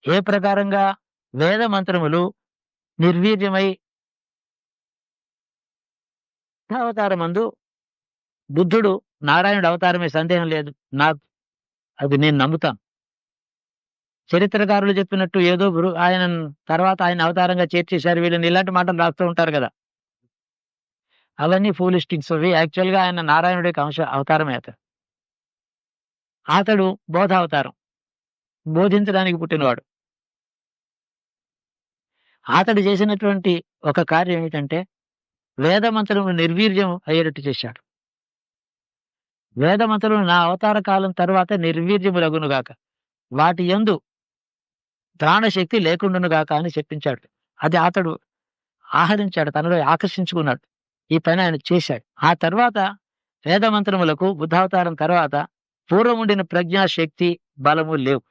ఏ ప్రకారంగా వేద మంత్రములు నిర్వీర్యమై అవతారమందు బుద్ధుడు నారాయణుడు అవతారమే సందేహం లేదు. నాకు అది నేను నమ్ముతాను. చరిత్రకారులు చెప్పినట్టు ఏదో ఆయన తర్వాత ఆయన అవతారంగా చేర్చేశారు వీళ్ళని ఇలాంటి మాటలు రాస్తూ ఉంటారు కదా! అవన్నీ ఫూలిష్ థింగ్స్ అవి. యాక్చువల్‌గా ఆయన నారాయణుడి యొక్క అవతారమే అతడు. అతడు బోధావతారం. బోధించడానికి పుట్టినవాడు. అతడు చేసినటువంటి ఒక కార్యం ఏమిటంటే వేద మంత్రములు నిర్వీర్యం అయ్యేటట్టు చేశాడు. వేద మంత్రములు నా అవతార కాలం తరువాత నిర్వీర్యములగునుగాక. వాటి యందు ప్రాణశక్తి లేకుండునుగాక అని చెప్పించాడు. అది అతడు ఆహరించాడు. తనలో ఆకర్షించుకున్నాడు. ఈ పని ఆయన చేశాడు. ఆ తర్వాత వేద మంత్రములకు బుద్ధావతారం తర్వాత పూర్వం ఉండిన ప్రజ్ఞా శక్తి బలము లేవు.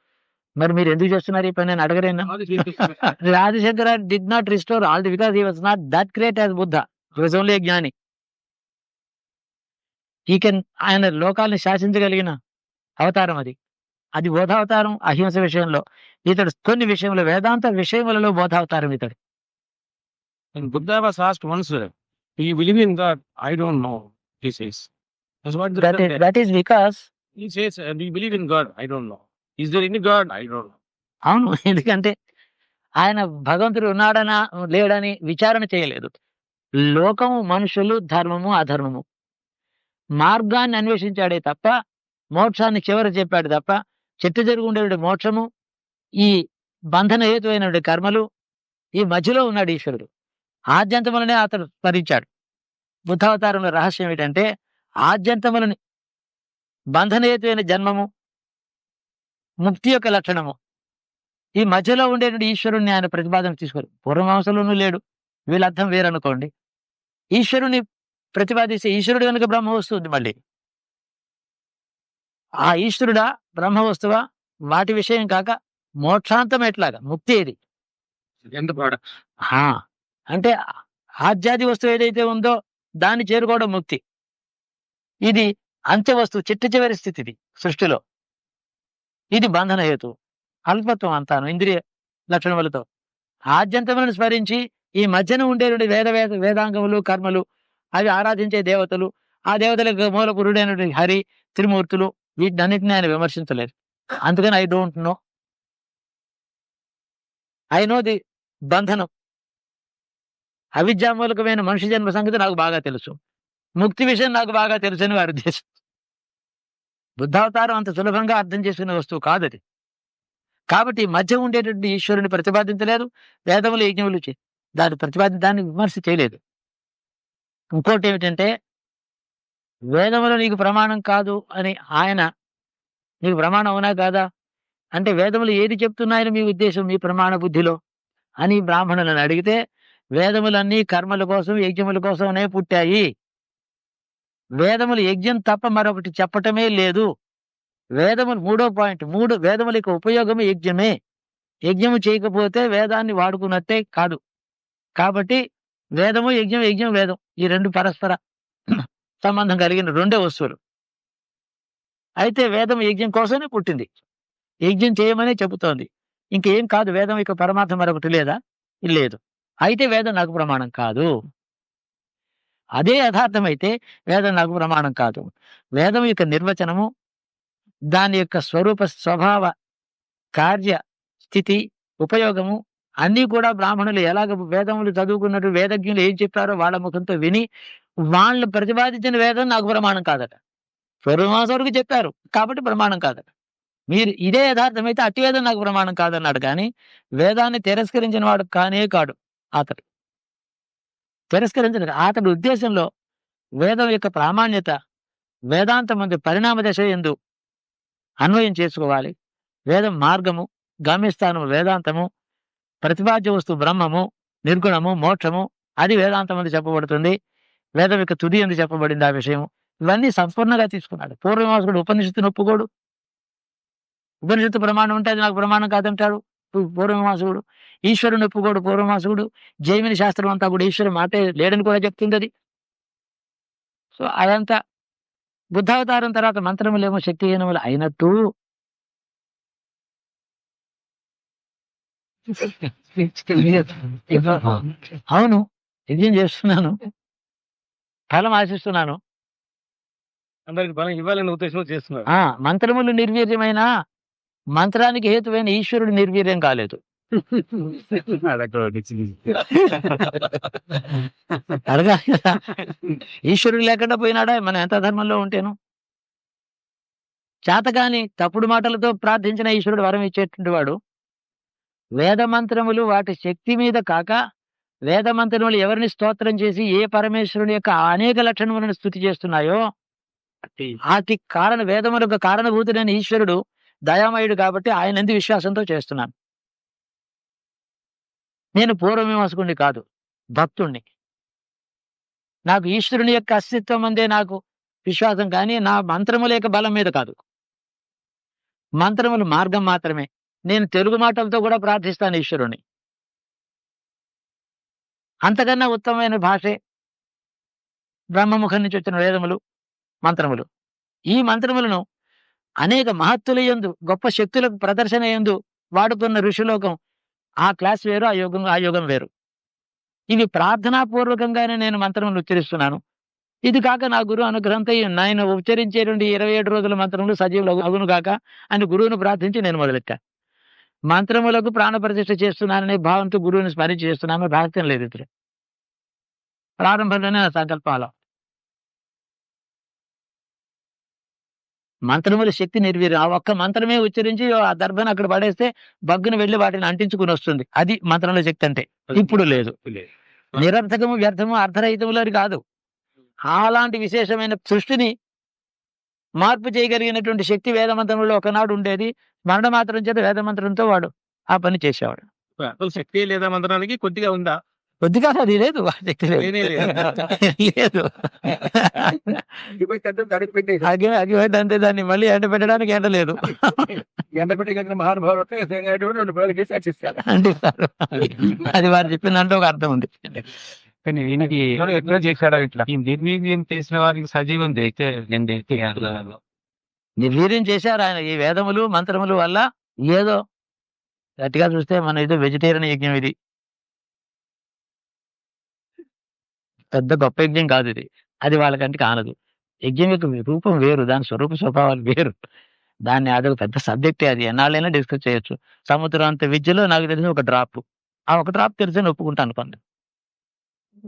మరి మీరు ఎందుకు చేస్తున్నారు ఈ పని అని అడగరేనా? Adi Shankara did not restore all the because he was not that great as Buddha. He was only ఎ జ్ఞాని. ఆయన లోకాల్ని శాసించగలిగిన అవతారం అది. అది బోధావతారం అహింస విషయంలో. ఇతడు కొన్ని విషయంలో వేదాంత విషయములలో బోధావతారం ఇతడు. And Buddha was asked once, "Do you believe in God?" "I don't know," he says. That's what That is because he says, "Do you believe in God?" "I don't know." "Is there any God?" "I don't know." అవును. ఎందుకంటే ఆయన భగవంతుడు ఉన్నాడనా లేడని విచారణ చేయలేదు. లోకము, మనుషులు, ధర్మము, అధర్మము మార్గాన్ని అన్వేషించాడే తప్ప మోక్షాన్ని చివర చెప్పాడు తప్ప చెట్టు జరుగుండే మోక్షము, ఈ బంధన హేతువైన కర్మలు, ఈ మధ్యలో ఉన్నాడు ఈశ్వరుడు. ఆద్యంతములనే అతడు స్మరించాడు. బుద్ధావతారంలో రహస్యం ఏంటంటే ఆద్యంతములని బంధనహేతువైన జన్మము, ముక్తి యొక్క లక్షణము, ఈ మధ్యలో ఉండేటువంటి ఈశ్వరుణ్ణి ఆయన ప్రతిపాదన తీసుకోరు. పూర్వమాంసంలోనూ లేడు. వీళ్ళ అర్థం వేరనుకోండి. ఈశ్వరుని ప్రతిపాదిస్తే ఈశ్వరుడు కనుక బ్రహ్మ వస్తుంది. మళ్ళీ ఆ ఈశ్వరుడా బ్రహ్మ వస్తువా వాటి విషయం కాక మోక్షాంతం ఎట్లాగా ముక్తి ఏది అంటే ఆధ్యాది వస్తువు ఏదైతే ఉందో దాన్ని చేరుకోవడం ముక్తి. ఇది అంత్య వస్తువు, చిట్ట చివరి స్థితి ఇది సృష్టిలో. ఇది బంధన హేతు, అల్పత్వం అంతాను ఇంద్రియ లక్షణములతో. ఆద్యంతములను స్మరించి ఈ మధ్యన ఉండేటువంటి వేదాంగములు, కర్మలు, అవి ఆరాధించే దేవతలు, ఆ దేవతలకు మూల పురుడైనటువంటి హరి, త్రిమూర్తులు, వీటినన్నింటినీ ఆయన విమర్శించలేదు. అందుకని I don't know, I know the bandhanam. అవిద్యామూలకమైన మనిషి జన్మ సంగతి నాకు బాగా తెలుసు, ముక్తి విషయం నాకు బాగా తెలుసు అని వారి ఉద్దేశం. బుద్ధావతారం అంత సులభంగా అర్థం చేసుకునే వస్తువు కాదది. కాబట్టి మధ్య ఉండేటువంటి ఈశ్వరుని ప్రతిపాదించలేదు. వేదములు, యజ్ఞములు దాన్ని విమర్శ చేయలేదు. ఇంకోటి ఏమిటంటే వేదములు నీకు ప్రమాణం కాదు అని ఆయన, నీకు ప్రమాణం అవునా కాదా అంటే వేదములు ఏది చెప్తున్నాయని మీ ఉద్దేశం, మీ ప్రమాణ బుద్ధిలో అని బ్రాహ్మణులను అడిగితే వేదములన్నీ కర్మల కోసం, యజ్ఞముల కోసమే పుట్టాయి. వేదములు యజ్ఞం తప్ప మరొకటి చెప్పటమే లేదు. వేదములు 3వ పాయింట్, 3 వేదముల యొక్క ఉపయోగము యజ్ఞమే. యజ్ఞము చేయకపోతే వేదాన్ని వాడుకున్నట్టే కాదు. కాబట్టి వేదము యజ్ఞం, యజ్ఞం వేదం, ఈ రెండు పరస్పర సంబంధం కలిగిన రెండే వస్తువులు. అయితే వేదం యజ్ఞం కోసమే పుట్టింది, యజ్ఞం చేయమనే చెబుతోంది. ఇంకేం కాదు. వేదం యొక్క పరమార్థం మరొకటి లేదా? లేదు. అయితే వేదం నాకు ప్రమాణం కాదు. అదే యథార్థమైతే వేదం నాకు ప్రమాణం కాదు. వేదం యొక్క నిర్వచనము, దాని యొక్క స్వరూప, స్వభావ, కార్య, స్థితి, ఉపయోగము అన్నీ కూడా బ్రాహ్మణులు ఎలాగ వేదములు చదువుకున్నట్టు వేదజ్ఞులు ఏం చెప్పారో వాళ్ళ ముఖంతో విని వాళ్ళు ప్రతిపాదించిన వేదం నాకు ప్రమాణం కాదట. పూర్వమాస వరకు చెప్పారు కాబట్టి ప్రమాణం కాదట. మీరు ఇదే యథార్థమైతే అట్టి వేదం నాకు ప్రమాణం కాదన్నాడు. కానీ వేదాన్ని తిరస్కరించిన వాడు కానే కాడు అతడు. అతడి ఉద్దేశంలో వేదం యొక్క ప్రామాణ్యత వేదాంతం మంది పరిణామ దశ యందు అన్వయం చేసుకోవాలి. వేదం మార్గము, గమ్యస్థానము వేదాంతము, ప్రతిపాద్య వస్తువు బ్రహ్మము, నిర్గుణము, మోక్షము, అది వేదాంతం అందు చెప్పబడుతుంది. వేదం యొక్క తుది ఎందు చెప్పబడింది ఆ విషయం. ఇవన్నీ సంపూర్ణంగా తీసుకున్నాడు. పూర్వమాసుడు ఉపనిషత్తును ఒప్పుకోడు. ఉపనిషత్తు ప్రమాణం ఉంటే అది నాకు ప్రమాణం కాదంటాడు పూర్వమాసుడు. ఈశ్వరుని ఒప్పుకోడు పూర్వమాసుడు. జైమిని శాస్త్రం అంతా కూడా ఈశ్వరు మాటే లేడని కూడా చెప్తుంది అది. సో అదంతా బుద్ధావతారం తర్వాత మంత్రములేమో శక్తిహీనములు అయినట్టు అవును, యజ్ఞం చేస్తున్నాను, ఫలం ఆశిస్తున్నాను. అందరికి బలం ఇవ్వాలనే ఉద్దేశంలో చేస్తున్నారు. మంత్రములు నిర్వీర్యమైన మంత్రానికి హేతువైన ఈశ్వరుడు నిర్వీర్యం కాలేదు. అడగాలి కదా, ఈశ్వరుడు లేకుండా పోయినాడా మనం ఎంత ధర్మంలో ఉంటేను. చేతగాని తప్పుడు మాటలతో ప్రార్థించిన ఈశ్వరుడు వరం ఇచ్చేటువంటి వాడు. వేద మంత్రములు వాటి శక్తి మీద కాక, వేద మంత్రములు ఎవరిని స్తోత్రం చేసి ఏ పరమేశ్వరుని యొక్క అనేక లక్షణములను స్తుతి చేస్తున్నాయో వాటి వేదములకు కారణభూతుడైన ఈశ్వరుడు దయామయుడు కాబట్టి ఆయన ఎందు విశ్వాసంతో చేస్తున్నాను. నేను పూర్వమీమాంసకుడిని కాదు, భక్తుణ్ణి. నాకు ఈశ్వరుని యొక్క అస్తిత్వం అందే నాకు విశ్వాసం, కానీ నా మంత్రముల యొక్క బలం మీద కాదు. మంత్రములు మార్గం మాత్రమే. నేను తెలుగు మాటలతో కూడా ప్రార్థిస్తాను ఈశ్వరుని. అంతకన్నా ఉత్తమమైన భాషే బ్రహ్మముఖం నుంచి వచ్చిన వేదములు, మంత్రములు. ఈ మంత్రములను అనేక మహత్తుల యందు, గొప్ప శక్తులకు ప్రదర్శన యందు వాడుకున్న ఋషిలోకం. ఆ క్లాస్ వేరు, ఆ యోగం వేరు. ఇవి ప్రార్థనాపూర్వకంగానే నేను మంత్రములు ఉచ్చరిస్తున్నాను. ఇది కాక నా గురువు అనుగ్రహంతో నేను ఉచ్చరించేటువంటి 27 రోజుల మంత్రములు సజీవులు అగును గాక అని గురువును ప్రార్థించి నేను మొదలెట్టా. మంత్రములకు ప్రాణప్రతిష్ఠ చేస్తున్నాననే భావంతో గురువుని స్మరించి చేస్తున్నాను. రహస్యం లేదు ఇద్దరు. ప్రారంభంలోనే నా సంకల్పాలు. మంత్రముల శక్తి నిర్వీర్యం. ఆ ఒక్క మంత్రమే ఉచ్చరించి ఆ దర్భను అక్కడ పడేస్తే బగ్గును వెళ్లి వాటిని అంటించుకుని వస్తుంది. అది మంత్రముల శక్తి అంటే. ఇప్పుడు లేదు. నిరర్థకము, వ్యర్థము, అర్ధరహితములు అని కాదు. అలాంటి విశేషమైన సృష్టిని మార్పు చేయగలిగినటువంటి శక్తి వేదమంత్రంలో ఒకనాడు ఉండేది. స్మరణ మాత్రం చేత వేదమంత్రంతో వాడు ఆ పని చేసేవాడు. అసలు శక్తి లేదా మంత్రానికి కొద్దిగా ఉందా? కొద్దిగా అది లేదు, ఆ శక్తి లేదు. లేనే లేదు. లేదు. అగ్గిపెట్టి అంతే, దాన్ని మళ్ళీ ఎండ పెట్టడానికి ఎండ లేదు. అంటిస్తారు. అది వారు చెప్పిన దాంట్లో ఒక అర్థం ఉంది. కానీ ఈయనకి ఎట్లా చేశాడా ఇట్లా? ఈ నిర్వీర్యం చేసిన వారికి సజీవం చేస్తే నిర్వీర్యం చేశారు ఆయన ఈ వేదములు మంత్రములు వల్ల. ఏదో గట్టిగా చూస్తే మన ఏదో వెజిటేరియన్ యజ్ఞం ఇది, పెద్ద గొప్ప యజ్ఞం కాదు ఇది. అది వాళ్ళకంటే కానదు. యజ్ఞం యొక్క రూపం వేరు, దాని స్వరూప స్వభావాలు వేరు. దాన్ని అదొక పెద్ద సబ్జెక్టే. అది ఎన్నాళ్ళైనా డిస్కస్ చేయొచ్చు. సముద్రం అంత విద్యలో నాకు తెలిసిన ఒక డ్రాప్, ఆ ఒక డ్రాప్ తెలిసి ఒప్పుకుంటాను. అనుకోండి,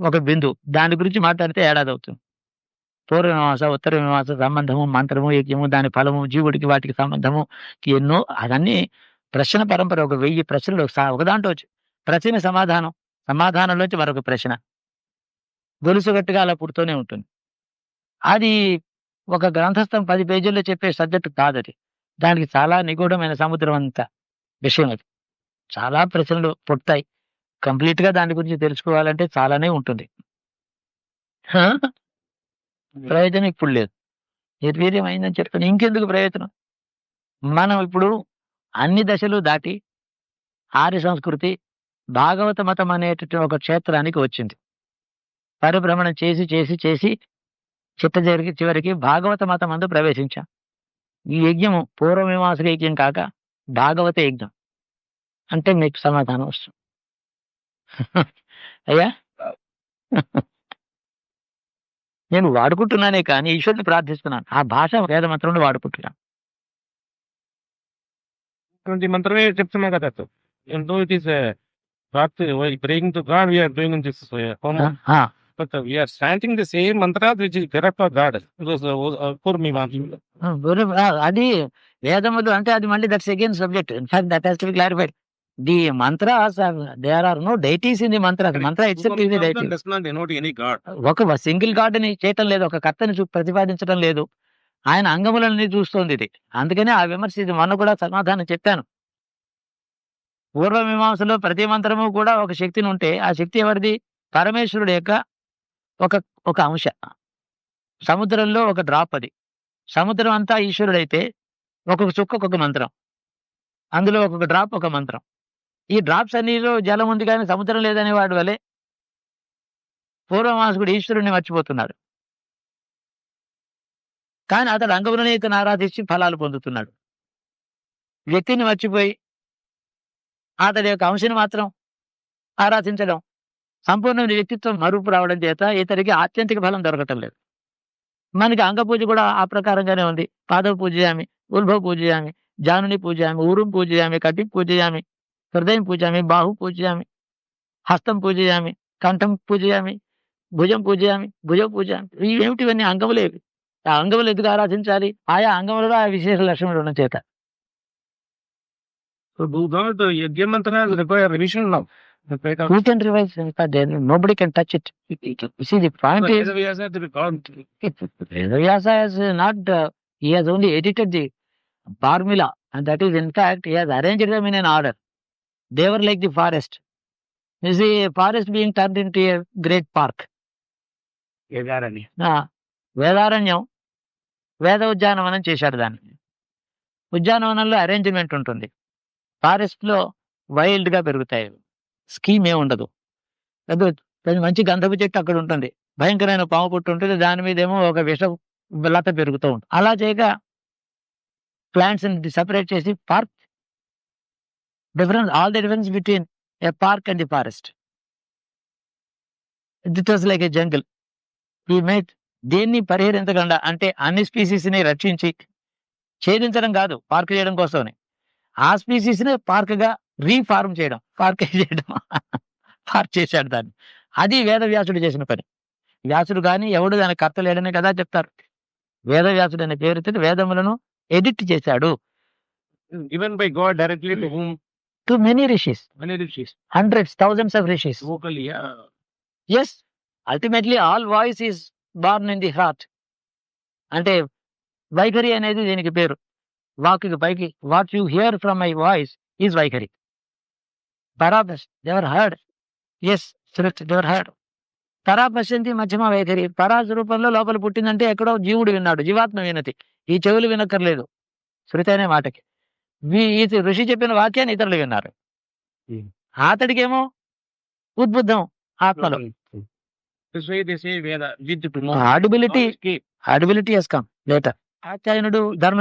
ఒక బిందు, దాని గురించి మాట్లాడితే ఏడాది అవుతుంది. పూర్వమీమాంస, ఉత్తర మీమాంస, సంబంధము, మంత్రము, యజ్ఞము, దాని ఫలము, జీవుడికి వాటికి సంబంధము, ఎన్నో అవన్నీ ప్రశ్న పరంపర. ఒక 1000 ప్రశ్నలు ఒక దాంట్లో వచ్చి ప్రశ్న సమాధానం, సమాధానంలోంచి మరొక ప్రశ్న గొలుసుగట్టుగా అలా పుడుతూనే ఉంటుంది. అది ఒక గ్రంథస్థం 10 పేజీల్లో చెప్పే సబ్జెక్టు కాదది. దానికి చాలా నిగూఢమైన సముద్రం అంత విషయం అది. చాలా ప్రశ్నలు పుడతాయి. కంప్లీట్ గా దాని గురించి తెలుసుకోవాలంటే చాలానే ఉంటుంది. ప్రయోజనం ఇప్పుడు లేదు. నిర్వీర్యం అయిందని చెప్పాను, ఇంకెందుకు ప్రయోజనం? మనం ఇప్పుడు అన్ని దశలు దాటి ఆర్య సంస్కృతి భాగవత మతం అనేటటువంటి ఒక క్షేత్రానికి వచ్చింది. పరిభ్రమణం చేసి చేసి చేసి చివరికి భాగవత మతం అందు ప్రవేశించాం. ఈ యజ్ఞము పూర్వమీమాంసక యజ్ఞం కాక భాగవత యజ్ఞం అంటే మీకు సమాధానం వస్తుంది. అయ్యా, నేను వాడుకుంటున్నానే కానీ ఈశ్వరుని ప్రార్థిస్తున్నాను. ఆ భాష వేద మంత్రంలో వాడుకుంటున్నాను. మంత్రమే చెప్తున్నా కదా. It is praying to God, we are doing this home. But we are chanting the same mantra which is direct for God. Because అది వేదములు అంటే అది మళ్ళీ that's again subject. In fact that has to be clarified. The mantra there are no deities in the mantra. Mantra itself is the deity. does not denote any God. ఒక single god ని చేయటం లేదు, ఒక కర్తని ప్రతిపాదించడం లేదు. ఆయన అంగములన్నీ చూస్తోంది ఇది. అందుకనే ఆ విమర్శ ఇది. మొన్న కూడా సమాధానం చెప్పాను. పూర్వమీమాంసలో ప్రతి మంత్రము కూడా ఒక శక్తిని ఉంటే ఆ శక్తి ఎవరిది? పరమేశ్వరుడు యొక్క ఒక అంశ. సముద్రంలో ఒక డ్రాప్ అది. సముద్రం అంతా ఈశ్వరుడైతే ఒక్కొక్క చుక్క ఒక్కొక్క మంత్రం, అందులో ఒక్కొక్క డ్రాప్ ఒక మంత్రం. ఈ డ్రాప్స్ అన్నిలో జలం ఉంది కానీ సముద్రం లేదనే వాడి వలె పూర్వమీమాంసకుడు ఈశ్వరుణ్ణి మర్చిపోతున్నాడు. కానీ అతడు అంగములనే ఇతను ఆరాధించి ఫలాలు పొందుతున్నాడు. వ్యక్తిని మర్చిపోయి అతడి యొక్క అంశని మాత్రం ఆరాధించడం, సంపూర్ణమైన వ్యక్తిత్వం మరుపు రావడం చేత ఇతడికి ఆత్యంతిక ఫలం దొరకటం లేదు. మనకి అంగ పూజ కూడా ఆ ప్రకారంగానే ఉంది. పాదవ పూజయామి, ఉల్భవ పూజయామి, జానుని పూజయామి, ఊరుం పూజయామి, కటిం పూజయామి, హృదయం పూజయామి, బాహు పూజయామి, హస్తం పూజయామి, కంఠం పూజయామి, భుజం పూజయామి, భుజం పూజయామి. ఏమిటివన్నీ అంగములేవి. ఆ అంగములు ఎందుకు ఆరాధించాలి? ఆయా అంగములలో ఆ విశేష లక్షణములు ఉండడం చేత. So do not yajna mantras require revision now. The fact of Who can revise? In fact, nobody can touch it. You see, the point is, Vedavyasa to be called. Vedavyasa has not, he has only edited the formula, and that is, in fact, he has arranged them in an order. They were like the forest. You see, a forest being turned into a great park. Vedarani. Vedaranyam, వేద ఉద్యానవనం చేశాడు దాన్ని. ఉద్యానవనంలో arrangement ఉంటుంది. Forest లో wild గా పెరుగుతాయి. Scheme ఏ ఉండదు. మంచి గంధపు చెట్టు అక్కడ ఉంటుంది, భయంకరమైన పాము పుట్టు ఉంటుంది, దాని మీద ఏమో ఒక విష లత పెరుగుతూ ఉంటుంది. అలా చేయక ప్లాంట్స్ సెపరేట్ చేసి park, all the difference between A park and the forest. It was like A jungle. ఈ మేడ్ దేన్ని పరిహరించకుండా, అంటే అన్ని స్పీసీస్ ని రక్షించి ఛేదించడం కాదు, పార్క్ చేయడం కోసమని, ఆ స్పీసీస్ ని పార్క్ గా రీఫార్మ్ చేయడం, పార్క్ చేయడం, పార్క్ చేశాడు దాన్ని. అది వేదవ్యాసుడు చేసిన పని. వ్యాసుడు కానీ ఎవడు దానికి కర్త లేడనే కదా చెప్తారు. వేదవ్యాసుడు అనే పేరుతో వేదములను ఎడిట్ చేశాడు. Given by God directly to whom? To many rishis, Many rishis. Hundreds, thousands of rishis. Vocally, yeah. Yes, ultimately all voice is born in the heart. అంటే వైఖరి అనేది దీనికి పేరు. వాక్కి పైకి, what you hear from my voice is వైఖరి. పరాపస్, they're heard. Yes, they're heard. పరాపశ్యంతి మధ్యమ వైఖరి. పరాశ రూపంలో లోపల పుట్టిందంటే ఎక్కడో జీవుడు విన్నాడు, జీవాత్మ వినతి. ఈ చెవులు వినక్కర్లేదు శృతి అనే మాటకి. ఈ ఋషి చెప్పిన వాక్యాన్ని ఇతరులు విన్నారు. అతడికేమో ఉద్బుద్ధం ఆత్మలో. This way they say Veda. Audibility has come later. ఆచార్యుడు ధర్మ